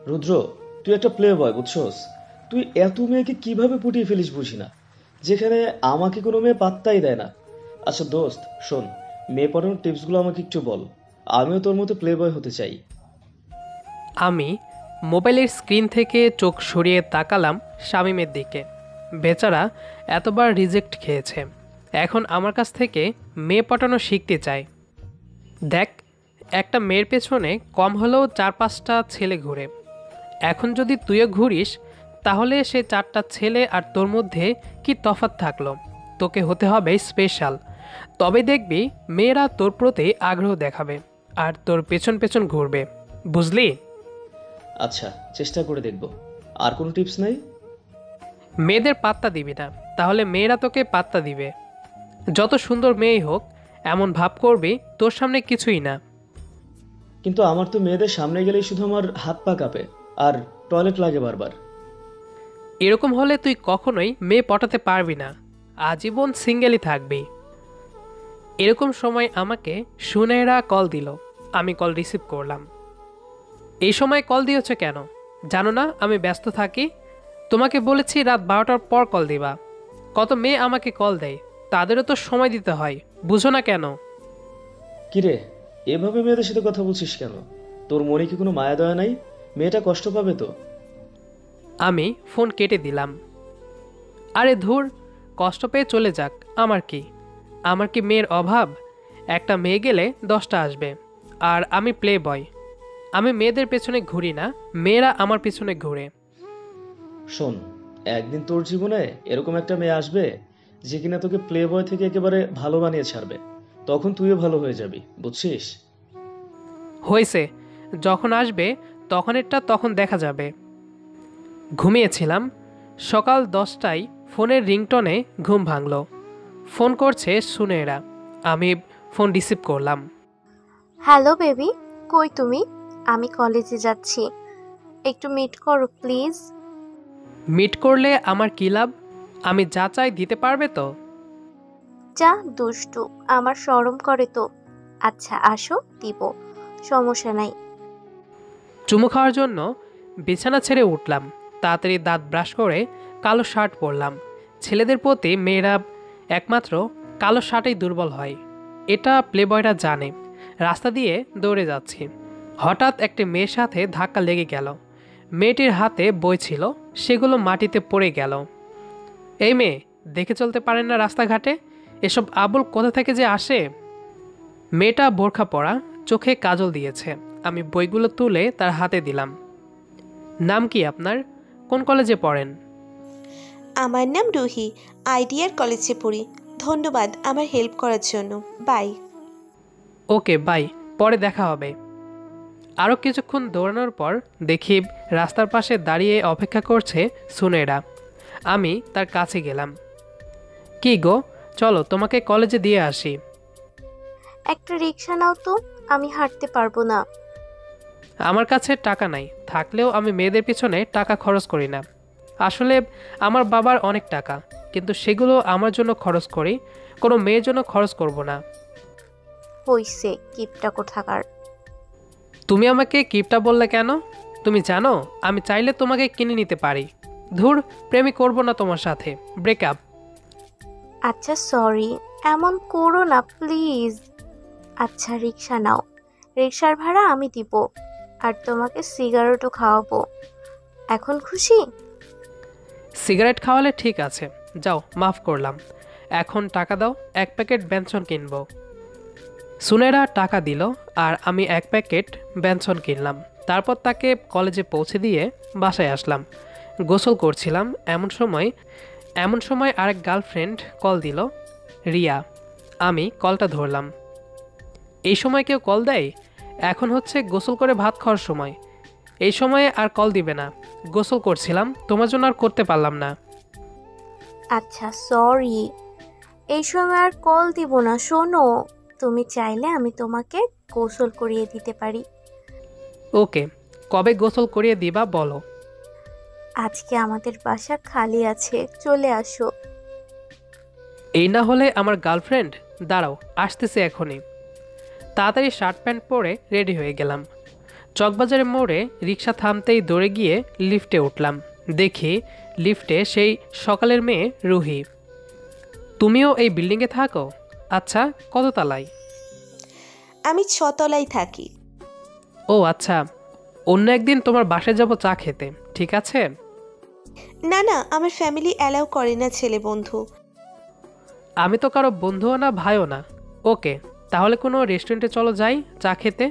রুদ্র, তুই একটা প্লে বয় বুঝছস? তুই এত মেয়েকে কিভাবে পটিয়ে ফেলিস বুঝি না, যেখানে আমাকে কোনো মেয়ে পাত্তাই দেয় না। আচ্ছা দোস্ত, শোন, মেয়ে পটানোর টিপসগুলো আমাকে একটু বল। আমিও তোর মতো প্লে বয় হতে চাই। আমি মোবাইলের স্ক্রিন থেকে চোখ সরিয়ে তাকালাম শামীমের দিকে। বেচারা এতবার রিজেক্ট খেয়েছে, এখন আমার কাছ থেকে মেয়ে পটানো শিখতে চায়। দেখ, একটা মেয়ের পেছনে কম হলেও 4-5টা ছেলে ঘুরে। এখন যদি তুইও ঘুরিস, তাহলে সে 4টা ছেলে আর তোর মধ্যে কি তফাৎ থাকলো? তোকে হতে হবে স্পেশাল। তবে দেখবি মেয়েরা তোর প্রতি আগ্রহ দেখাবে আর তোর পেছন পেছন ঘুরবে। বুঝলি? আচ্ছা, চেষ্টা করে দেখব। আর কোনো টিপস নাই? মেয়েদের পাত্তা দিবি না, তাহলে মেয়েরা তোকে পাত্তা দিবে। যত সুন্দর মেয়েই হোক, এমন ভাব করবি তোর সামনে কিছুই না। কিন্তু আমার তো মেয়েদের সামনে গেলেই শুধু আমার হাত পা কাঁপে, আর টয়লেট লাগে বারবার। এরকম হলে তুই কখনোই মেয়ে পটাতে পারবি না, আজীবন সিঙ্গেলই থাকবি। এরকম সময় আমাকে সুনেরা কল দিল। আমি কল রিসিভ করলাম। এই সময় কল দিয়েছ কেন? জানো না আমি ব্যস্ত থাকি? তোমাকে বলেছি রাত 12টার পর কল দিবা। কত মেয়ে আমাকে কল দেয়, তাদেরও তো সময় দিতে হয়, বুঝো না কেন? কিরে, এভাবে মেয়েদের সাথে কথা বলছিস কেন? তোর মনে কি কোনো মায়া দয়া নাই? মেয়েটা কষ্ট পাবে তো। আমি ফোন কেটে দিলাম। আরে ধুর, কষ্ট পেয়ে চলে যাক, আমার কি? আমার কি মেয়ের অভাব? একটা মেয়ে গেলে 10টা আসবে। আর আমি প্লে বয়। আমি মেয়েদের পেছনে ঘুরি না, মেয়েরা আমার পেছনে ঘুরে। শোন, একদিন তোর জীবনে এরকম একটা মেয়ে আসবে যে কিনা তোকে প্লে বয় থেকে একেবারে ভালো বানিয়ে ছাড়বে। তখন তুইও ভালো হয়ে যাবি, বুঝছিস? হয়েছে, যখন আসবে তখনেরটা তখন দেখা যাবে। ঘুমিয়েছিলাম। সকাল 10টায় ফোনের রিংটনে ঘুম ভাঙল। ফোন করছে সুনেরা। আমি ফোন রিসিভ করলাম। হ্যালো বেবি, কই তুমি? আমি কলেজে যাচ্ছি, একটু মিট করো প্লিজ। মিট করলে আমার কী লাভ? আমি যা চাই দিতে পারবে তো? যা দুষ্টু, আমার শরম করে তো। আচ্ছা আসো, দিব, সমস্যা নাই। চুমু খাওয়ার জন্য বিছানা ছেড়ে উঠলাম। তাড়াতাড়ি দাঁত ব্রাশ করে কালো শার্ট পরলাম। ছেলেদের প্রতি মেয়েরা একমাত্র কালো শার্টেই দুর্বল হয়, এটা প্লেবয়রা জানে। রাস্তা দিয়ে দৌড়ে যাচ্ছি, হঠাৎ একটা মেয়ের সাথে ধাক্কা লেগে গেল। মেয়েটির হাতে বই ছিল, সেগুলো মাটিতে পড়ে গেল। এই মেয়ে, দেখে চলতে পারেন না রাস্তাঘাটে? এসব আবল কোথা থেকে যে আসে? মেয়েটা বোরখা পরা, চোখে কাজল দিয়েছে। আমি বইগুলো তুলে তার হাতে দিলাম। নাম কি আপনার? কোন কলেজে পড়েন? আমার নাম রুহি, আইডিয়ার কলেজে পড়ি। ধন্যবাদ আমার হেল্প করার জন্য। বাই। ওকে বাই, পরে দেখা হবে। আরও কিছুক্ষণ দৌড়ানোর পর দেখি রাস্তার পাশে দাঁড়িয়ে অপেক্ষা করছে সুনেরা। আমি তার কাছে গেলাম। কি গো, চলো তোমাকে কলেজে দিয়ে আসি। একটা রিক্সা নাও তো, আমি হাঁটতে পারবো না। আমার কাছে টাকা নাই, থাকলেও আমি মেয়েদের পিছনে টাকা খরচ করি না। আসলে আমার বাবার অনেক টাকা, কিন্তু সেগুলো আমার জন্য খরচ করি, কোনো মেয়ের জন্য খরচ করব না। হইছে, কিপটা কোথাকার। তুমি আমাকে কিপটা বললে কেন? তুমি জানো আমি চাইলে তোমাকে কিনে নিতে পারি। ধুর, প্রেমই করব না তোমার সাথে, ব্রেকআপ। আচ্ছা সরি, এমন করো না প্লিজ। আচ্ছা রিক্সা নাও, রিক্সার ভাড়া আমি দিব, আর তোমাকে সিগারেটও খাওয়াবো। এখন খুশি? সিগারেট খাওয়ালে ঠিক আছে, যাও মাফ করলাম। এখন টাকা দাও, 1 প্যাকেট ব্যঞ্জন কিনবো। সুনেরা টাকা দিল, আর আমি 1 প্যাকেট ব্যঞ্জন কিনলাম। তারপর তাকে কলেজে পৌঁছে দিয়ে বাসায় আসলাম। গোসল করছিলাম, এমন সময় আরেক গার্লফ্রেন্ড কল দিল, রিয়া। আমি কলটা ধরলাম। এই সময় কেউ কল দেয়? এখন হচ্ছে গোসল করে ভাত খাওয়ার সময়। এই সময়ে আর কল দিবে না। গোসল করছিলাম, তোমার জন্য আর করতে পারলাম না। আচ্ছা সরি, এই সময় আর কল দিব না। শোনো, তুমি চাইলে আমি তোমাকে গোসল করিয়ে দিতে পারি। ওকে, কবে গোসল করিয়ে দিবা বলো? আজকে আমাদের বাসা খালি আছে, চলে আসো। এই না হলে আমার গার্লফ্রেন্ড। দাঁড়াও, আসতেছে এখনই। তাড়াতাড়ি শার্ট প্যান্ট পরে রেডি হয়ে গেলাম। চকবাজারের মোড়ে রিক্সা থামতেই দৌড়ে গিয়ে লিফটে উঠলাম। দেখি লিফটে সেই সকালের মেয়ে রুহি। তুমিও এই বিল্ডিংয়ে থাকো? আচ্ছা, কত তলায়? আমি 6 তলায় থাকি। ও আচ্ছা, অন্য একদিন তোমার বাসায় যাব চা খেতে, ঠিক আছে? না না, আমার ফ্যামিলি অ্যালাউ করে না ছেলে বন্ধু। আমি তো কারো বন্ধুও না ভাইও না। ওকে, তাহলে কোনো রেস্টুরেন্টে চলো যাই চা খেতে।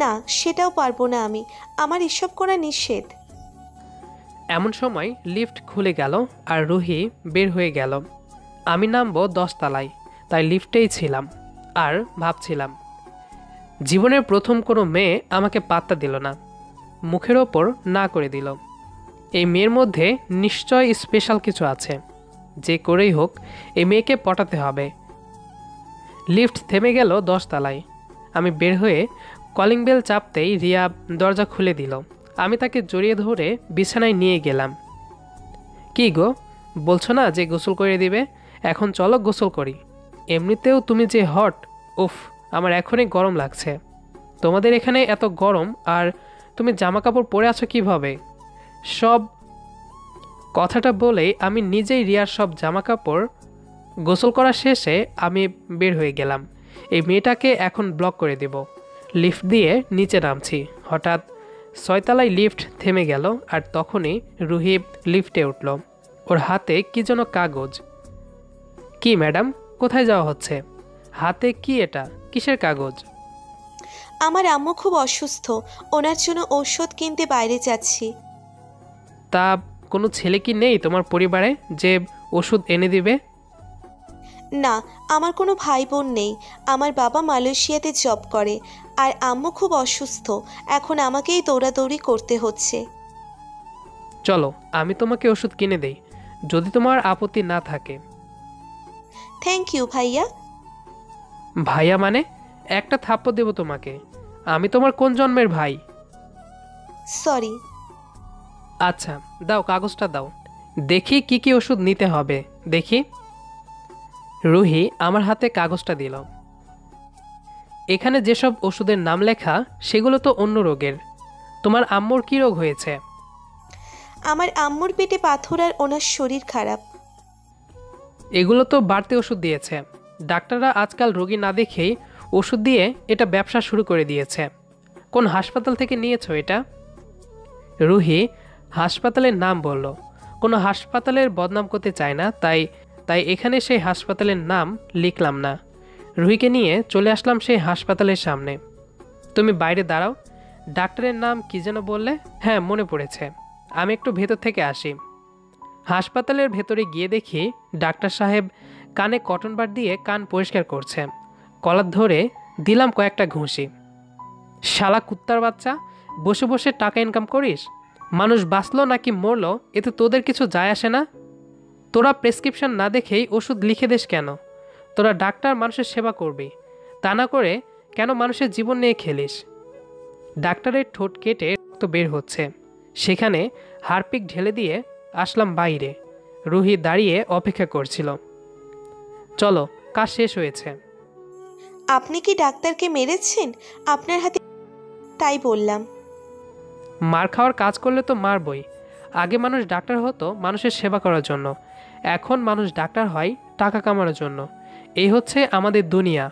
না, সেটাও পারবো না আমি, আমার এসব করা নিষেধ। এমন সময় লিফট খুলে গেল আর রুহি বের হয়ে গেল। আমি নামবো 10 তলায়, তাই লিফটেই ছিলাম আর ভাবছিলাম, জীবনের প্রথম কোনো মেয়ে আমাকে পাত্তা দিল না, মুখের ওপর না করে দিল। এই মেয়ের মধ্যে নিশ্চয় স্পেশাল কিছু আছে, যে করেই হোক এই মেয়েকে পটাতে হবে। লিফট থেমে গেল 10 তলায়। আমি বের হয়ে কলিং বেল চাপতেই রিয়া দরজা খুলে দিল। আমি তাকে জড়িয়ে ধরে বিছানায় নিয়ে গেলাম। কি গো, বলছো না যে গোসল করে দিবে? এখন চলো গোসল করি। এমনিতেও তুমি যে হট, উফ, আমার এখনই গরম লাগছে। তোমাদের এখানে এত গরম আর তুমি জামা কাপড় পরে আছো কিভাবে? সব কথাটা বলেই আমি নিজেই রিয়ার সব জামা কাপড় গোসল করা শেষে আমি বের হয়ে গেলাম। এই মেয়েটাকে এখন ব্লক করে দেব। লিফট দিয়ে নিচে নামছি, হঠাৎ 6 তলায় লিফট থেমে গেল আর তখনই রুহি লিফটে উঠল। ওর হাতে কি যেন কাগজ। কি ম্যাডাম, কোথায় যাওয়া হচ্ছে? হাতে কি এটা, কিসের কাগজ? আমার আম্মু খুব অসুস্থ, ওনার জন্য ঔষধ কিনতে বাইরে যাচ্ছি। তা কোনো ছেলে কি নেই তোমার পরিবারে যে ওষুধ এনে দিবে? না, আমার কোনো ভাই বোন নেই। আমার বাবা মালয়েশিয়াতে জব করে আর আম্মু খুব অসুস্থ, এখন আমাকেই দৌড়াদৌড়ি করতে হচ্ছে। চলো আমি তোমাকে ওষুধ কিনে দেই, যদি তোমার আপত্তি না থাকে। থ্যাংক ইউ ভাইয়া। ভাইয়া মানে? একটা থাপ্পড় দেব তোমাকে। আমি তোমার কোন জন্মের ভাই? সরি। আচ্ছা দাও, কাগজটা দাও, দেখি কি কি ওষুধ নিতে হবে দেখি। রুহি আমার হাতে কাগজটা দিল। এখানে যেসব ওষুধের নাম লেখা সেগুলো তো অন্য রোগের। তোমার আম্মুর কি রোগ হয়েছে? আমার আম্মুর পেটে পাথর আর ওনার শরীর খারাপ। এগুলো তো বাড়তি ওষুধ দিয়েছে। ডাক্তাররা আজকাল রোগী না দেখেই ওষুধ দিয়ে এটা ব্যবসা শুরু করে দিয়েছে। কোন হাসপাতাল থেকে নিয়েছো এটা? রুহি হাসপাতালের নাম বলল। কোনো হাসপাতালের বদনাম করতে চায় না, তাই তাই এখানে সেই হাসপাতালের নাম লিখলাম না। রুহিকে নিয়ে চলে আসলাম সেই হাসপাতালের সামনে। তুমি বাইরে দাঁড়াও। ডাক্তারের নাম কি যেন বললে? হ্যাঁ মনে পড়েছে, আমি একটু ভেতর থেকে আসি। হাসপাতালের ভেতরে গিয়ে দেখি ডাক্তার সাহেব কানে কটন বার দিয়ে কান পরিষ্কার করছে। কলার ধরে দিলাম কয়েকটা ঘুষি। শালা কুত্তার বাচ্চা, বসে বসে টাকা ইনকাম করিস? মানুষ বাঁচলো নাকি মরলো এতে তোদের কিছু যায় আসে না। তোরা প্রেসক্রিপশন না দেখেই ওষুধ লিখে দিস কেন? তোরা ডাক্তার, মানুষের সেবা করবি, তা না করে কেন মানুষের জীবন নিয়ে খেলিস? ডাক্তারের ঠোঁট কেটে রক্ত বের হচ্ছে, সেখানে হারপিক ঢেলে দিয়ে আসলাম বাইরে। রুহি দাঁড়িয়ে অপেক্ষা করছিল। চলো, কাজ শেষ হয়েছে। আপনি কি ডাক্তারকে মেরেছেন? আপনার হাতে? তাই বললাম। মার খাওয়ার কাজ করলে তো মারবই। আগে মানুষ ডাক্তার হতো মানুষের সেবা করার জন্য, এখন মানুষ ডাক্তার হয় টাকা কামানোর জন্য। এই হচ্ছে আমাদের দুনিয়া।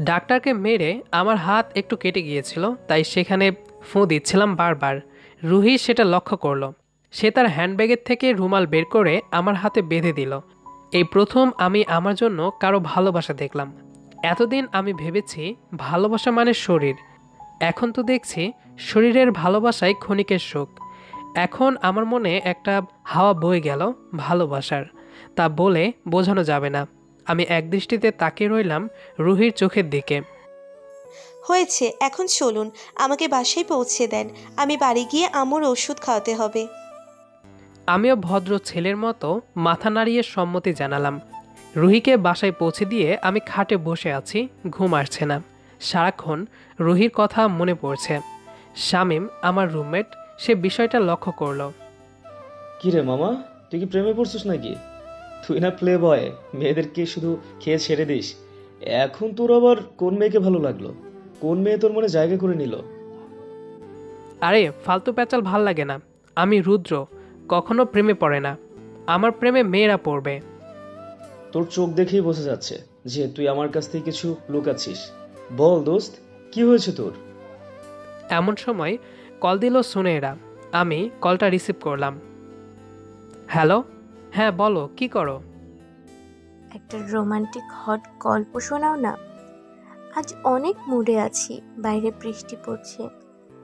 ডাক্তারকে মেরে আমার হাত একটু কেটে গিয়েছিল, তাই সেখানে ফু দিচ্ছিলাম বারবার। রুহি সেটা লক্ষ্য করলো। সে তার হ্যান্ডব্যাগের থেকে রুমাল বের করে আমার হাতে বেঁধে দিল। এই প্রথম আমি আমার জন্য কারো ভালোবাসা দেখলাম। এতদিন আমি ভেবেছি ভালোবাসা মানে শরীর, এখন তো দেখছি শরীরের ভালোবাসাই ক্ষণিকের সুখ। এখন আমার মনে একটা হাওয়া বয়ে গেল ভালোবাসার, তা বলে বোঝানো যাবে না। আমি একদৃষ্টিতে তাকিয়ে রইলাম রুহির চোখের দিকে। হয়েছে, এখন চলুন, আমাকে বাসায় পৌঁছে দেন। আমি বাড়ি গিয়ে আম্মুর ওষুধ খাওয়াতে হবে। আমিও ভদ্র ছেলের মতো মাথা নাড়িয়ে সম্মতি জানালাম। রুহিকে বাসায় পৌঁছে দিয়ে আমি খাটে বসে আছি, ঘুম আসছে না। সারাক্ষণ রুহির কথা মনে পড়ছে। শামীম আমার রুমমেট, সে বিষয়টা লক্ষ্য করলো। কি রে মামা, তুই কি প্রেমে পড়ছিস নাকি? তুই না প্লে বয়, মেয়েদেরকে শুধু খেয়ে ছেড়ে দিস। এখন তোর আবার কোন মেয়েকে ভালো লাগলো? কোন মেয়ে তোর মনে জায়গা করে নিল? আরে ফালতু প্যাচাল ভাল লাগে না। আমি রুদ্র, কখনো প্রেমে পড়ে না। আমার প্রেমে মেয়েরা পড়বে। তোর চোখ দেখেই বোঝা যাচ্ছে যে তুই আমার কাছ থেকে কিছু লুকাচ্ছিস। বল দোস্ত, কি হয়েছে তোর? এমন সময় কল দিল সুনেরা। আমি কলটা রিসিভ করলাম। হ্যালো, হ্যাঁ বলো, কি করো? একটা রোমান্টিক হট গল্প শোনাও না। আজ অনেক মুডে আছি, বাইরে বৃষ্টি পড়ছে,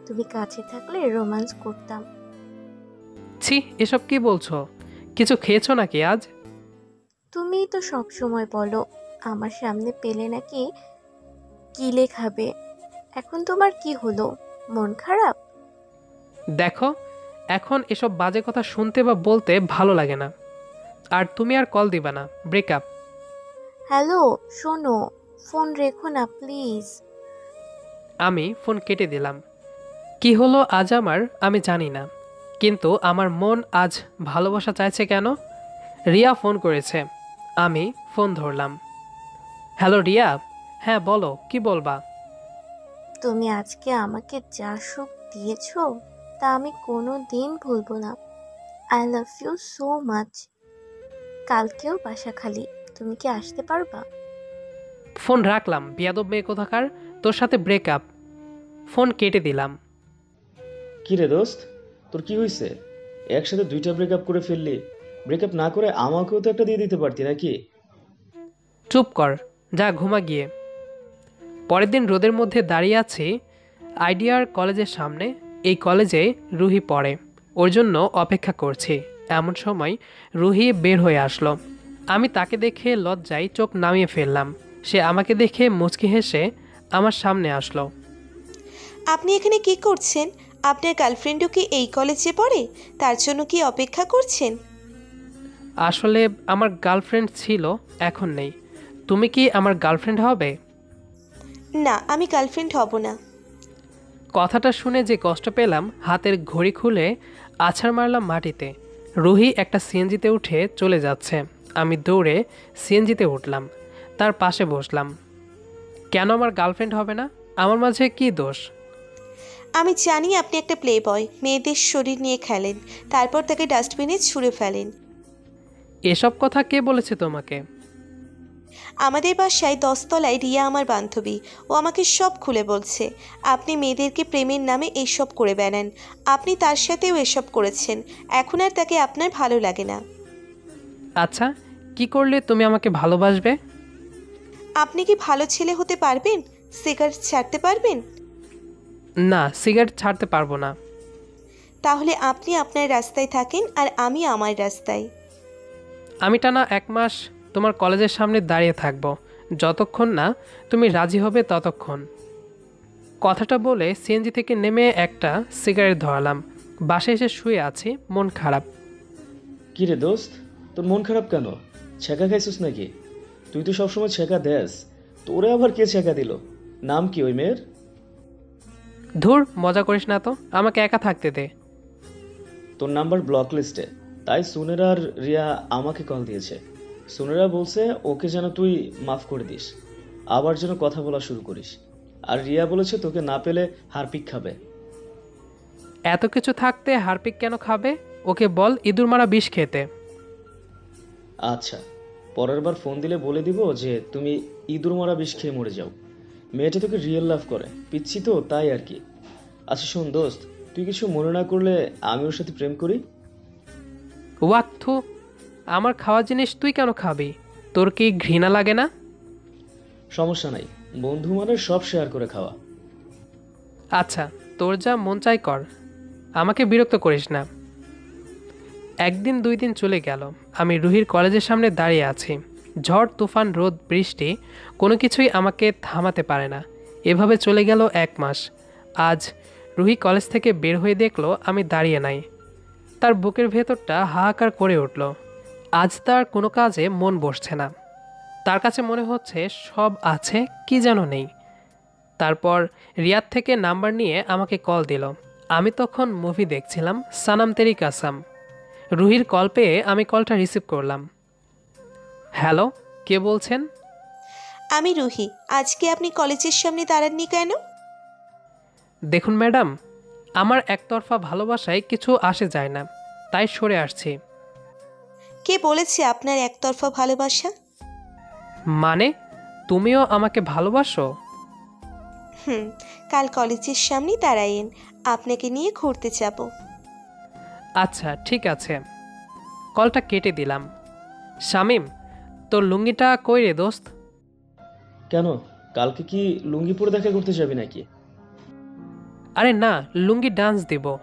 তুমি কাছে থাকলে রোম্যান্স করতাম। ছি, এসব কি বলছো? কিছু খেয়েছো নাকি আজ? তুমিই তো সব সময় বলো আমার সামনে পেলে নাকি কিলে খাবে। এখন তোমার কি হলো, মন খারাপ? দেখো, এখন এসব বাজে কথা শুনতে বা বলতে ভালো লাগে না। আর তুমি আর কল দিবা না, ব্রেকআপ। হ্যালো, শোনো, ফোন রেখো না প্লিজ। আমি ফোন কেটে দিলাম। কি হলো আজ আমার, আমি জানি না, কিন্তু আমার মন আজ ভালোবাসা চাইছে কেন? রিয়া ফোন করেছে। আমি ফোন ধরলাম। হ্যালো রিয়া, হ্যাঁ বলো, কি বলবা? তুমি আজকে আমাকে যা সুখ দিয়েছো তা আমি কোনো দিন ভুলবো না। I love you so much. কালকেও বাসা খালি, তুমি কি আসতে পারবা? ফোন রাখলাম, বিয়াদব মেয়ে কোথাকার, তোর সাথে ব্রেকআপ। ফোন কেটে দিলাম। কি রে দোস্ত, তোর কি হয়েছে? একসাথে দুইটা ব্রেকআপ করে ফেললি। ব্রেকআপ না করে আমাকেও তো একটা দিয়ে দিতে পারতি নাকি? চুপ কর, যা ঘুমা গিয়ে। পরের দিন রোদের মধ্যে দাঁড়িয়ে আছি আইডিয়ার কলেজের সামনে। এই কলেজে রুহি পড়ে, ওর জন্য অপেক্ষা করছি। এমন সময় রুহি বের হয়ে আসলো। আমি তাকে দেখে লজ্জায় চোখ নামিয়ে ফেললাম। সে আমাকে দেখে মুচকি হেসে আমার সামনে আসলো। আপনি এখানে কি করছেন? আপনার গার্লফ্রেন্ডও কি এই কলেজে পড়ে? তার জন্য কি অপেক্ষা করছেন? আসলে আমার গার্লফ্রেন্ড ছিল, এখন নেই। তুমি কি আমার গার্লফ্রেন্ড হবে? না, আমি গার্লফ্রেন্ড হব না। কথাটা শুনে যে কষ্ট পেলাম, হাতের ঘড়ি খুলে আছাড় মারলাম মাটিতে। রুহি একটা সিএনজিতে উঠে চলে যাচ্ছে। আমি দৌড়ে সিএনজিতে উঠলাম, তার পাশে বসলাম। কেন আমার গার্লফ্রেন্ড হবে না? আমার মাঝে কি দোষ? আমি জানি আপনি একটা প্লে বয়, মেয়েদের শরীর নিয়ে খেলেন, তারপর তাকে ডাস্টবিনে ছুঁড়ে ফেলেন। এসব কথা কে বলেছে তোমাকে? আমাদের বাসায় 10 তলায় রিয়া আমার বান্ধবী, ও আমাকে সব খুলে বলছে। আপনি মেয়েদেরকে প্রেমের নামে এইসব করে বেড়ান। আপনি তার সাথেও এসব করেছেন। এখন আর তাকে আপনার ভালো লাগে না। আচ্ছা, কি করলে তুমি আমাকে ভালোবাসবে? আপনি কি ভালো ছেলে হতে পারবেন? সিগারেট ছাড়তে পারবেন? না, সিগারেট ছাড়তে পারবো না। তাহলে আপনি আপনার রাস্তায় থাকেন আর আমি আমার রাস্তায়। আমি টানা 1 মাস তোমার কলেজের সামনে দাঁড়িয়ে থাকবো, যতক্ষণ না তুমি রাজি হবে ততক্ষণ। কথাটা বলে সিএনজি থেকে নেমে একটা সিগারেট ধরালাম। বাসায় এসে শুয়ে আছি, মন খারাপ। কি রে দোস্ত, তোর মন খারাপ কেন? ছেঁকা খাইছিস নাকি? তুই তো সবসময় ছেঁকা দেস, তোরে আবার কে ছেঁকা দিল? নাম কি ওই মেয়ের? ধুর, মজা করিস না তো, আমাকে একা থাকতে দে। তোর নাম্বার ব্লক লিস্টে, তাই সুনেরা আর রিয়া আমাকে কল দিয়েছে। সুনেরা বলছে ওকে যেন তুই মাফ করে দিস, আবার যেন কথা বলা শুরু করিস। আর রিয়া বলেছে তোকে না পেলে হারপিক খাবে। এত কিছু থাকতে হারপিক কেন খাবে? ওকে বল ইঁদুর মারা বিষ খেতে। আচ্ছা, পরের বার ফোন দিলে বলে দিব যে তুমি ইঁদুর মারা বিষ খেয়ে মরে যাও। মেয়েটা তোকে রিয়েল লাভ করে, পিচ্ছি তো তাই আর কি। আচ্ছা শোন দোস্ত, তুই কিছু মনে না করলে আমি ওর সাথে প্রেম করি। ওয়াক্থু, আমার খাওয়া জিনিস তুই কেন খাবি? তোর কি ঘৃণা লাগে না? সমস্যা নাই, বন্ধু মানে সব শেয়ার করে খাওয়া। আচ্ছা, তোর যা মন চাই কর, আমাকে বিরক্ত করিস না। একদিন 2 দিন চলে গেল। আমি রুহির কলেজের সামনে দাঁড়িয়ে আছি। ঝড় তুফান রোদ বৃষ্টি কোনো কিছুই আমাকে থামাতে পারে না। এভাবে চলে গেল 1 মাস। আজ রুহি কলেজ থেকে বের হয়ে দেখলো আমি দাঁড়িয়ে নাই। তার বুকের ভেতরটা হাহাকার করে উঠল। আজ তার কোনো কাজে মন বসছে না। তার কাছে মনে হচ্ছে সব আছে, কি যেন নেই। তারপর রিয়াদ থেকে নাম্বার নিয়ে আমাকে কল দিল। আমি তখন মুভি দেখছিলাম, সানাম তেরি কাসাম। রুহির কল পেয়ে আমি কলটা রিসিভ করলাম। হ্যালো, কে বলছেন? আমি রুহি। আজকে আপনি কলেজের সামনে দাঁড়াননি কেন? দেখুন ম্যাডাম, আমার একতরফা ভালোবাসায় কিছু আসে যায় না, তাই সরে আসছি। কে বলেছে আপনার একতরফা ভালোবাসা? মানে, তুমিও আমাকে ভালোবাসো? কাল কলেজের সামনে দাঁড়ায়েন, আপনাকে নিয়ে ঘুরতে যাব। আচ্ছা ঠিক আছে। কলটা কেটে দিলাম। শামিম, তোর লুঙ্গিটা কই রে দোস্ত? কেন, কালকে কি লুঙ্গি পরে দেখা করতে যাবি নাকি? আরে না, লুঙ্গি ডান্স দিব।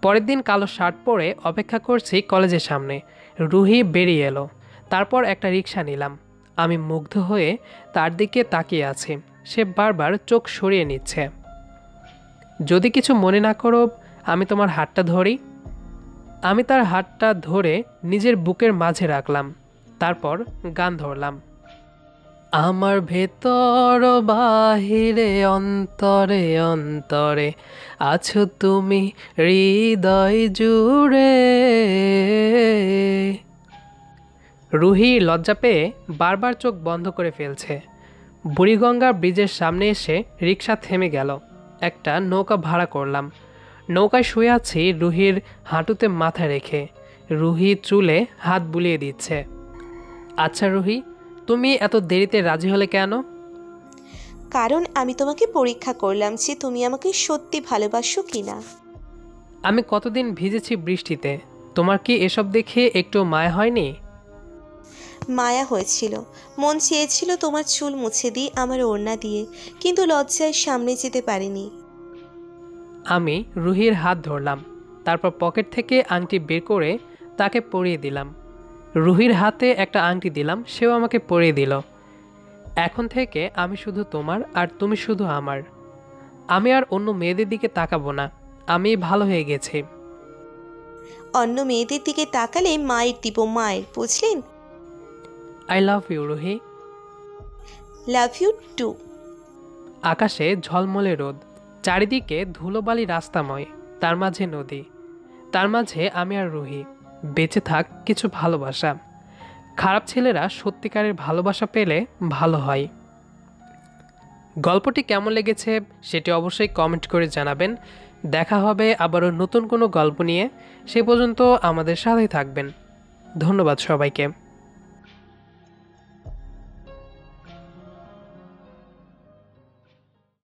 পরের দিন কালো শার্ট পরে অপেক্ষা করছি কলেজের সামনে। রুহি বেরিয়ে এলো। তারপর একটা রিক্সা নিলাম। আমি মুগ্ধ হয়ে তার দিকে তাকিয়ে আছি। সে বারবার চোখ সরিয়ে নিচ্ছে। যদি কিছু মনে না করো, আমি তোমার হাতটা ধরি। আমি তার হাতটা ধরে নিজের বুকের মাঝে রাখলাম। তারপর গান ধরলাম। আমার ভেতর বাহিরে অন্তরে অন্তরে আছো তুমি হৃদয় জুড়ে। রুহি লজ্জা পেয়ে বারবার চোখ বন্ধ করে ফেলছে। বুড়িগঙ্গা ব্রিজের সামনে এসে রিক্সা থেমে গেল। একটা নৌকা ভাড়া করলাম। নৌকায় শুয়ে আছি রুহির হাঁটুতে মাথা রেখে। রুহি চুলে হাত বুলিয়ে দিচ্ছে। আচ্ছা রুহি, তুমি এত দেরিতে রাজি হলে কেন? কারণ আমি তোমাকে পরীক্ষা করলাম যে তুমি আমাকে সত্যি ভালোবাসো কিনা। আমি কতদিন ভিজেছি বৃষ্টিতে, তোমার কি এসব দেখে একটু মায়া হয়নি? মায়া হয়েছিল, মন চেয়েছিল তোমার চুল মুছে দিই আমার ওড়না দিয়ে, কিন্তু লজ্জায় সামনে যেতে পারিনি। আমি রুহির হাত ধরলাম। তারপর পকেট থেকে আংটি বের করে তাকে পরিয়ে দিলাম। রুহির হাতে একটা আংটি দিলাম, সেও আমাকে পরিয়ে দিল। এখন থেকে আমি শুধু তোমার আর তুমি শুধু আমার। আমি আর অন্য মেয়েদের দিকে তাকাবো না। আমি ভালো হয়ে গেছি। অন্য মেয়েদের দিকে তাকালে মায়ের দিব, মায়ের, বুঝলেন? I love you Ruhi. Love you too. আকাশে ঝলমলে রোদ, চারিদিকে ধুলোবালি রাস্তাময়, তার মাঝে নদী, তার মাঝে আমি আর রুহি। বেঁচে থাক কিছু ভালোবাসা। খারাপ ছেলেরা সত্যিকারের ভালোবাসা পেলে ভালো হয়। গল্পটি কেমন লেগেছে সেটি অবশ্যই কমেন্ট করে জানাবেন। দেখা হবে আবারও নতুন কোনো গল্প নিয়ে। সে পর্যন্ত আমাদের সাথেই থাকবেন। ধন্যবাদ সবাইকে।